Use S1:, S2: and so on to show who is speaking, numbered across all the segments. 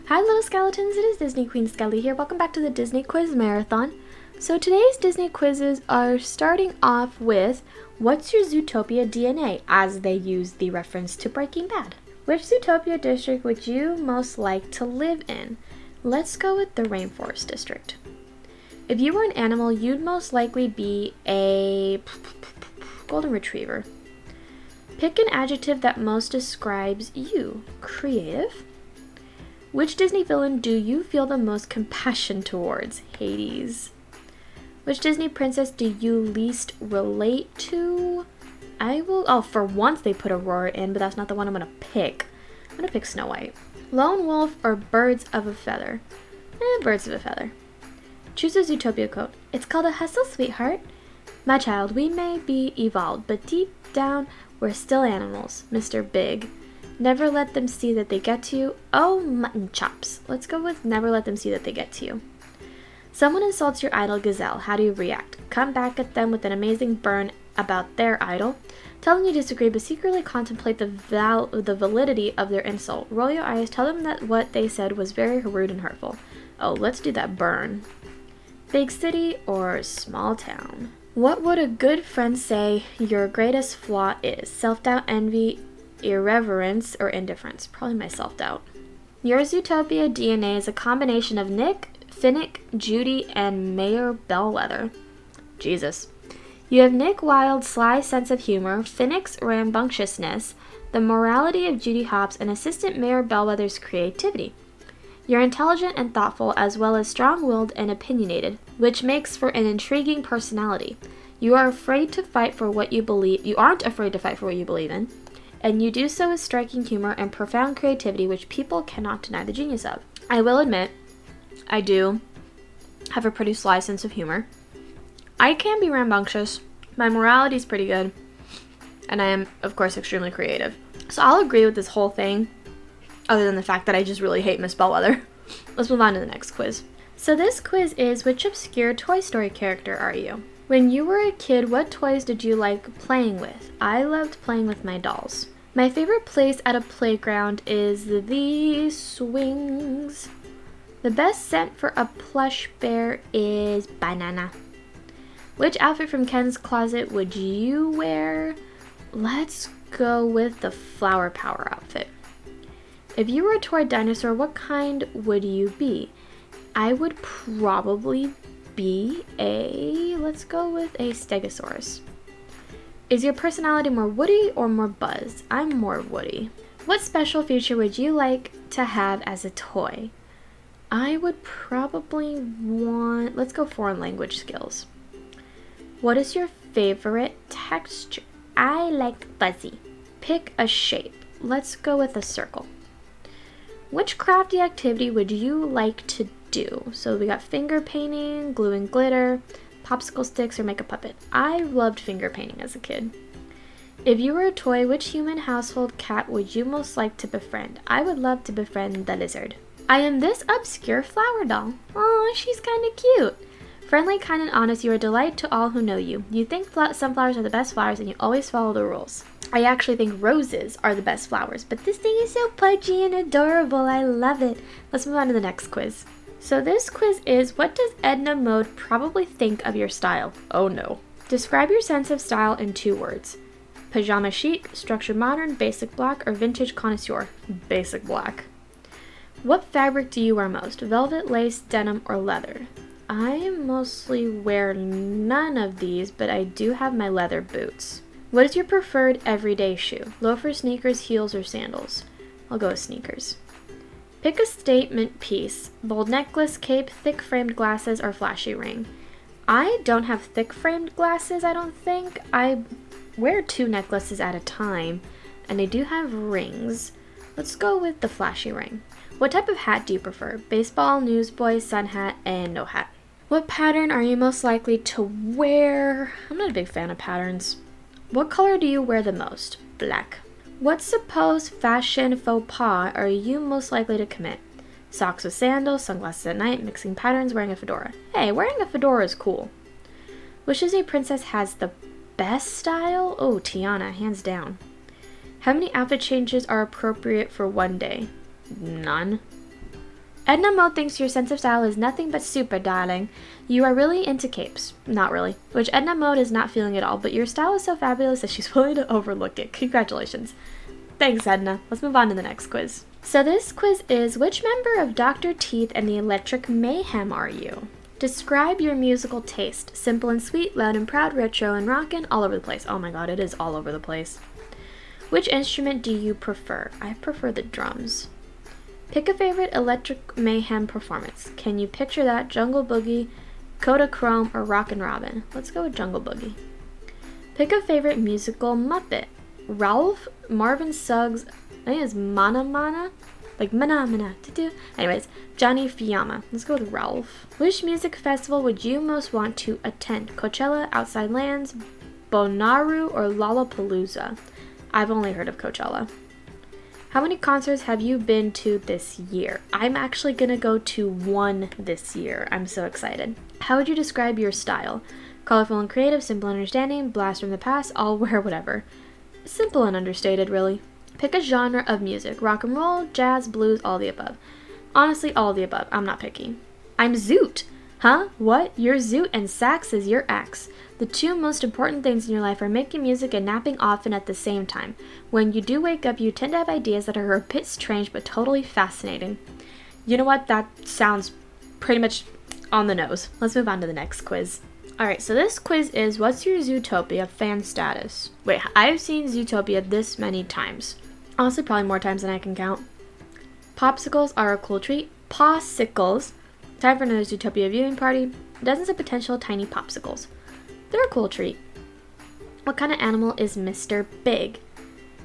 S1: Hi little skeletons, it is Disney Queen Skelly here. Welcome back to the Disney Quiz Marathon. So today's Disney quizzes are starting off with, what's your Zootopia DNA, as they use the reference to Breaking Bad. Which Zootopia district would you most like to live in? Let's go with the Rainforest District. If you were an animal, you'd most likely be a golden retriever. Pick an adjective that most describes you. Creative. Which Disney villain do you feel the most compassion towards? Hades. Which Disney princess do you least relate to? For once they put Aurora in, but that's not the one I'm going to pick. I'm going to pick Snow White. Lone Wolf or Birds of a Feather? Birds of a Feather. Choose a Zootopia quote. It's called a hustle, sweetheart. My child, we may be evolved, but deep down, we're still animals, Mr. Big. Never let them see that they get to you. Oh, mutton chops. Let's go with never let them see that they get to you. Someone insults your idol, Gazelle. How do you react? Come back at them with an amazing burn about their idol. Tell them you disagree, but secretly contemplate the validity of their insult. Roll your eyes. Tell them that what they said was very rude and hurtful. Oh, let's do that burn. Big city or small town? What would a good friend say your greatest flaw is? Self-doubt, envy, irreverence, or indifference? Probably my self-doubt. Your Zootopia DNA is a combination of Nick, Finnick, Judy, and Mayor Bellwether. Jesus. You have Nick Wilde's sly sense of humor, Finnick's rambunctiousness, the morality of Judy Hopps, and Assistant Mayor Bellwether's creativity. You're intelligent and thoughtful, as well as strong-willed and opinionated, which makes for an intriguing personality. You are afraid to fight for what you believe. You aren't afraid to fight for what you believe in. And you do so with striking humor and profound creativity, which people cannot deny the genius of. I will admit, I do have a pretty sly sense of humor. I can be rambunctious. My morality is pretty good. And I am, of course, extremely creative. So I'll agree with this whole thing, other than the fact that I just really hate Miss Bellwether. Let's move on to the next quiz. So this quiz is, which obscure Toy Story character are you? When you were a kid, what toys did you like playing with? I loved playing with my dolls. My favorite place at a playground is the swings. The best scent for a plush bear is banana. Which outfit from Ken's Closet would you wear? Let's go with the Flower Power outfit. If you were a toy dinosaur, what kind would you be? I would probably be let's go with a Stegosaurus. Is your personality more Woody or more Buzz? I'm more Woody. What special feature would you like to have as a toy? I would probably want, let's go foreign language skills. What is your favorite texture? I like fuzzy. Pick a shape. Let's go with a circle. Which crafty activity would you like to do? So we got finger painting, glue and glitter, popsicle sticks, or make a puppet. I loved finger painting as a kid. If you were a toy, which human household cat would you most like to befriend? I would love to befriend the lizard. I am this obscure flower doll. Aw, she's kinda cute. Friendly, kind, and honest, you are a delight to all who know you. You think sunflowers are the best flowers and you always follow the rules. I actually think roses are the best flowers, but this thing is so pudgy and adorable. I love it. Let's move on to the next quiz. So this quiz is, what does Edna Mode probably think of your style? Oh no. Describe your sense of style in 2 words. Pajama chic, structured modern, basic black, or vintage connoisseur? Basic black. What fabric do you wear most? Velvet, lace, denim, or leather? I mostly wear none of these, but I do have my leather boots. What is your preferred everyday shoe? Loafers, sneakers, heels, or sandals? I'll go with sneakers. Pick a statement piece. Bold necklace, cape, thick framed glasses, or flashy ring. I don't have thick framed glasses, I don't think. I wear 2 necklaces at a time, and I do have rings. Let's go with the flashy ring. What type of hat do you prefer? Baseball, newsboy, sun hat, and no hat. What pattern are you most likely to wear? I'm not a big fan of patterns. What color do you wear the most? Black. What supposed fashion faux pas are you most likely to commit? Socks with sandals, sunglasses at night, mixing patterns, wearing a fedora. Hey, wearing a fedora is cool. Which Disney princess has the best style? Oh, Tiana, hands down. How many outfit changes are appropriate for one day? None. Edna Mode thinks your sense of style is nothing but super, darling. You are really into capes. Not really. Which Edna Mode is not feeling at all, but your style is so fabulous that she's willing to overlook it. Congratulations. Thanks, Edna. Let's move on to the next quiz. So this quiz is, which member of Dr. Teeth and the Electric Mayhem are you? Describe your musical taste. Simple and sweet, loud and proud, retro and rockin', all over the place. Oh my god, it is all over the place. Which instrument do you prefer? I prefer the drums. Pick a favorite Electric Mayhem performance. Can you picture that? Jungle Boogie, Kodachrome, or Rockin' Robin? Let's go with Jungle Boogie. Pick a favorite musical Muppet. Ralph, Marvin Suggs, I think it's Mana Mana? Like Mana do. Anyways, Johnny Fiamma. Let's go with Ralph. Which music festival would you most want to attend? Coachella, Outside Lands, Bonnaroo, or Lollapalooza? I've only heard of Coachella. How many concerts have you been to this year? I'm actually gonna go to one this year. I'm so excited. How would you describe your style? Colorful and creative, simple and understanding, blast from the past, all wear whatever. Simple and understated, really. Pick a genre of music. Rock and roll, jazz, blues, all the above. Honestly, all the above. I'm not picky. I'm Zoot. Huh? What? You're Zoot and sax is your axe. The two most important things in your life are making music and napping often at the same time. When you do wake up, you tend to have ideas that are a bit strange but totally fascinating. You know what? That sounds pretty much on the nose. Let's move on to the next quiz. Alright, so this quiz is, what's your Zootopia fan status? Wait, I've seen Zootopia this many times. Honestly, probably more times than I can count. Popsicles are a cool treat. Popsicles. Time for another Zootopia viewing party. Dozens of potential tiny popsicles. They're a cool treat. What kind of animal is Mr. Big?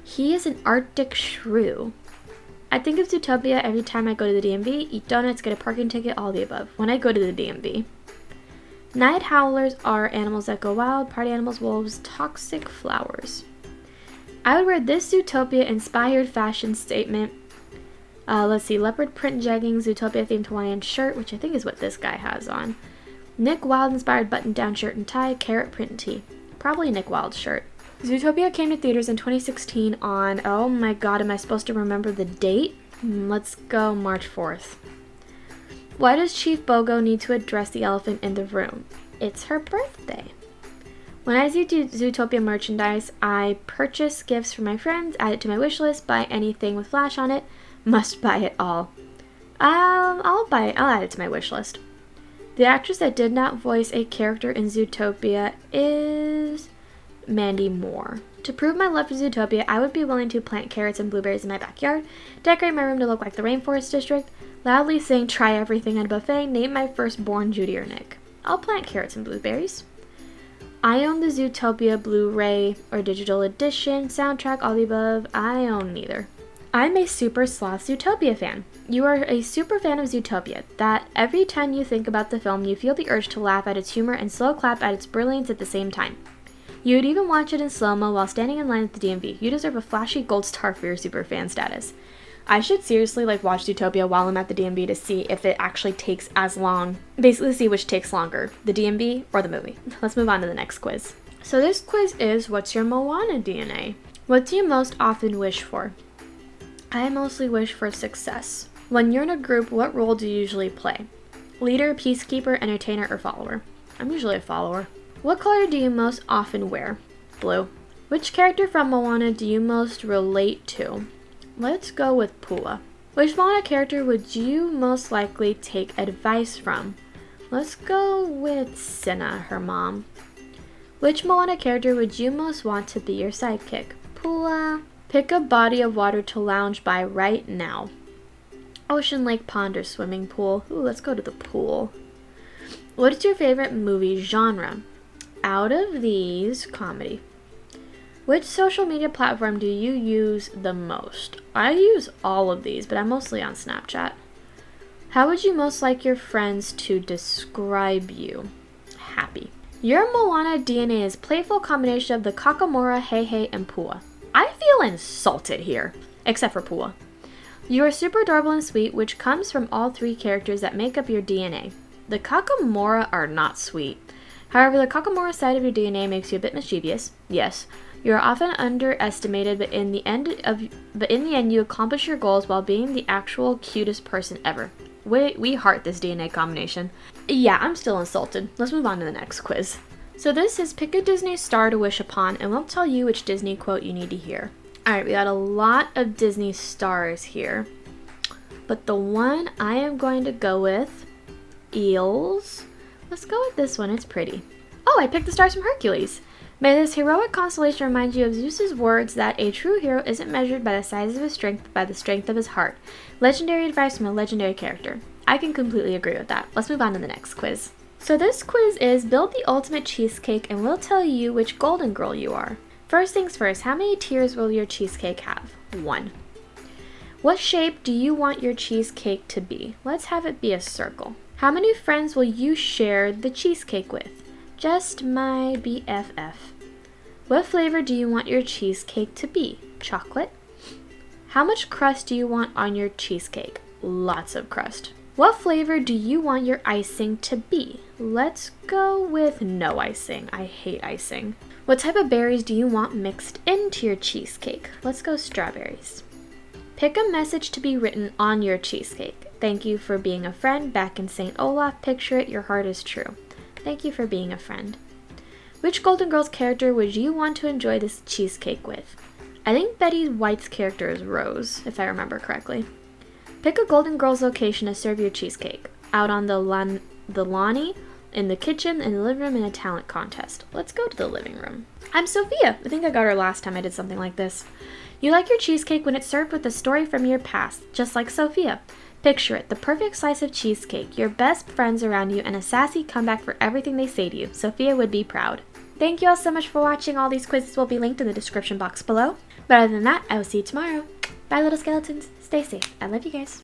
S1: He is an Arctic shrew. I think of Zootopia every time I go to the DMV, eat donuts, get a parking ticket, all the above. When I go to the DMV. Night howlers are animals that go wild. Party animals, wolves, toxic flowers. I would wear this Zootopia-inspired fashion statement. Let's see, leopard print jeggings, Zootopia-themed Hawaiian shirt, which I think is what this guy has on. Nick Wilde-inspired button-down shirt and tie, carrot print tee. Probably Nick Wilde's shirt. Zootopia came to theaters in 2016 on, oh my god, am I supposed to remember the date? Let's go March 4th. Why does Chief Bogo need to address the elephant in the room? It's her birthday. When I see Zootopia merchandise, I purchase gifts for my friends, add it to my wish list, buy anything with Flash on it, must buy it all. I'll add it to my wish list. The actress that did not voice a character in Zootopia is Mandy Moore. To prove my love for Zootopia, I would be willing to plant carrots and blueberries in my backyard, decorate my room to look like the Rainforest District, loudly sing Try Everything at a Buffet, name my firstborn Judy or Nick. I'll plant carrots and blueberries. I own the Zootopia Blu-ray or digital edition, soundtrack, all the above. I own neither. I'm a super sloth Zootopia fan. You are a super fan of Zootopia, that every time you think about the film, you feel the urge to laugh at its humor and slow clap at its brilliance at the same time. You would even watch it in slow-mo while standing in line at the DMV. You deserve a flashy gold star for your super fan status. I should seriously watch Zootopia while I'm at the DMV to see if it actually takes as long. Basically see which takes longer, the DMV or the movie. Let's move on to the next quiz. So this quiz is, what's your Moana DNA? What do you most often wish for? I mostly wish for success. When you're in a group, what role do you usually play? Leader, peacekeeper, entertainer, or follower? I'm usually a follower. What color do you most often wear? Blue. Which character from Moana do you most relate to? Let's go with Pua. Which Moana character would you most likely take advice from? Let's go with Cinna, her mom. Which Moana character would you most want to be your sidekick? Pua. Pick a body of water to lounge by right now. Ocean, lake, pond, or swimming pool. Ooh, let's go to the pool. What is your favorite movie genre? Out of these, comedy. Which social media platform do you use the most? I use all of these, but I'm mostly on Snapchat. How would you most like your friends to describe you? Happy. Your Moana DNA is playful combination of the Kakamora, Heihei, and Pua. I feel insulted here, except for Pua. You are super adorable and sweet, which comes from all three characters that make up your DNA. The Kakamora are not sweet. However, the Kakamora side of your DNA makes you a bit mischievous. Yes, you are often underestimated, but in the end you accomplish your goals while being the actual cutest person ever. We heart this DNA combination. Yeah, I'm still insulted. Let's move on to the next quiz. So this is pick a Disney star to wish upon, and we'll tell you which Disney quote you need to hear. Alright, we got a lot of Disney stars here. But the one I am going to go with, eels. Let's go with this one, it's pretty. Oh, I picked the stars from Hercules. May this heroic constellation remind you of Zeus's words that a true hero isn't measured by the size of his strength, but by the strength of his heart. Legendary advice from a legendary character. I can completely agree with that. Let's move on to the next quiz. So this quiz is build the ultimate cheesecake and we'll tell you which golden girl you are. First things first, how many tiers will your cheesecake have? 1. What shape do you want your cheesecake to be? Let's have it be a circle. How many friends will you share the cheesecake with? Just my BFF. What flavor do you want your cheesecake to be? Chocolate? How much crust do you want on your cheesecake? Lots of crust. What flavor do you want your icing to be? Let's go with no icing. I hate icing. What type of berries do you want mixed into your cheesecake? Let's go strawberries. Pick a message to be written on your cheesecake. Thank you for being a friend. Back in St. Olaf, picture it, your heart is true. Thank you for being a friend. Which Golden Girls character would you want to enjoy this cheesecake with? I think Betty White's character is Rose, if I remember correctly. Pick a Golden Girls location to serve your cheesecake. Out on the Lani, in the kitchen, in the living room, in a talent contest. Let's go to the living room. I'm Sophia. I think I got her last time I did something like this. You like your cheesecake when it's served with a story from your past, just like Sophia. Picture it, the perfect slice of cheesecake, your best friends around you, and a sassy comeback for everything they say to you. Sophia would be proud. Thank you all so much for watching. All these quizzes will be linked in the description box below. But other than that, I will see you tomorrow. Bye, little skeletons. Stay safe. I love you guys.